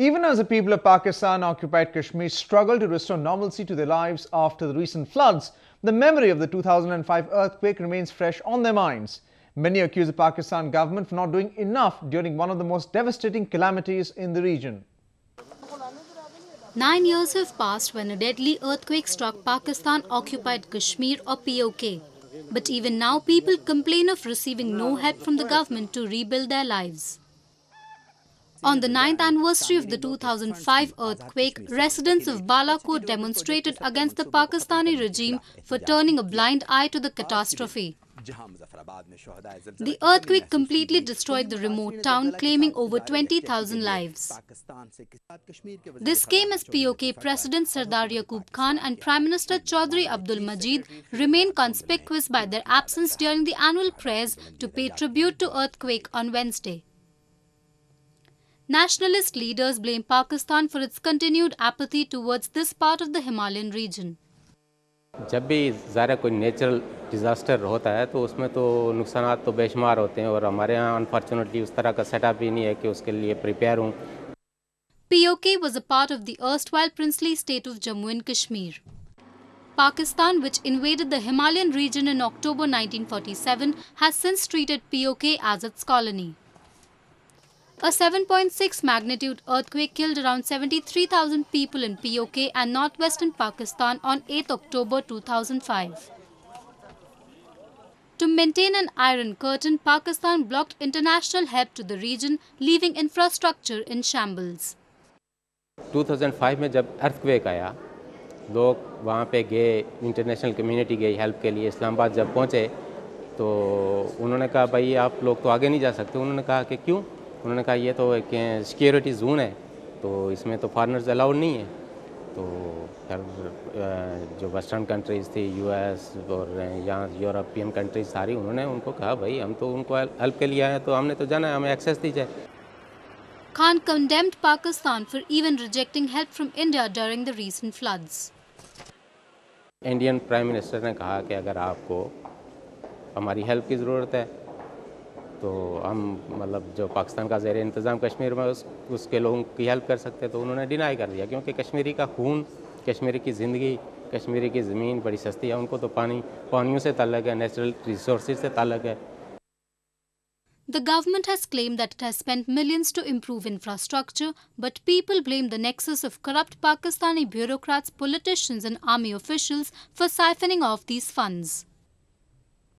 Even as the people of Pakistan-occupied Kashmir struggle to restore normalcy to their lives after the recent floods, the memory of the 2005 earthquake remains fresh on their minds. Many accuse the Pakistan government for not doing enough during one of the most devastating calamities in the region. 9 years have passed when a deadly earthquake struck Pakistan-occupied Kashmir or POK. But even now, people complain of receiving no help from the government to rebuild their lives. On the 9th anniversary of the 2005 earthquake, residents of Balakot demonstrated against the Pakistani regime for turning a blind eye to the catastrophe. The earthquake completely destroyed the remote town, claiming over 20,000 lives. This came as POK President Sardar Yaqub Khan and Prime Minister Chaudhry Abdul Majid remained conspicuous by their absence during the annual prayers to pay tribute to earthquake on Wednesday. Nationalist leaders blame Pakistan for its continued apathy towards this part of the Himalayan region. जब भी ज़ाहिर कोई natural disaster होता है तो उसमें तो नुकसानात तो बेशुमार होते हैं और हमारे यहाँ अनफॉर्चुनेटली उस तरह का सेटअप ही नहीं है कि उसके लिए प्रिपेयर हूँ. POK was a part of the erstwhile princely state of Jammu and Kashmir. Pakistan, which invaded the Himalayan region in October 1947, has since treated POK as its colony. A 7.6 magnitude earthquake killed around 73,000 people in POK and northwestern Pakistan on 8 October 2005. To maintain an iron curtain, Pakistan blocked international help to the region, leaving infrastructure in shambles. 2005 में जब earthquake आया, लोग वहाँ पे गए, international community गई help के लिए. इस्लामाबाद जब पहुँचे तो उन्होंने कहा भाई आप लोग तो आगे नहीं जा सकते. उन्होंने कहा कि क्यों? उन्होंने कहा ये तो एक सिक्योरिटी जोन है, तो इसमें तो फॉरेनर्स अलाउड नहीं है. तो फिर जो वेस्टर्न कंट्रीज़ थी, यूएस और यहाँ यूरोपियन कंट्रीज सारी, उन्होंने उनको कहा भाई हम तो उनको हेल्प के लिए आए हैं, तो हमने तो जाना है, हमें एक्सेस दीजिए. Khan condemned Pakistan for even rejecting help from India during the recent floods. Indian prime minister ने कहा कि अगर आपको हमारी हेल्प की ज़रूरत है तो हम मतलब जो पाकिस्तान का ज़ेर इंतज़ाम कश्मीर में उसके लोगों की हेल्प कर सकते हैं. तो उन्होंने डिनाई कर दिया क्योंकि कश्मीरी का खून, कश्मीरी की ज़िंदगी, कश्मीरी की ज़मीन बड़ी सस्ती है. उनको तो पानियों से ताल्लुक़ है, नेचुरल रिसोर्सेज से ताल्लुक़ है. The government has claimed that it has spent millions to improve infrastructure, but people blame the nexus of corrupt Pakistani bureaucrats, politicians and army officials for siphoning off these funds.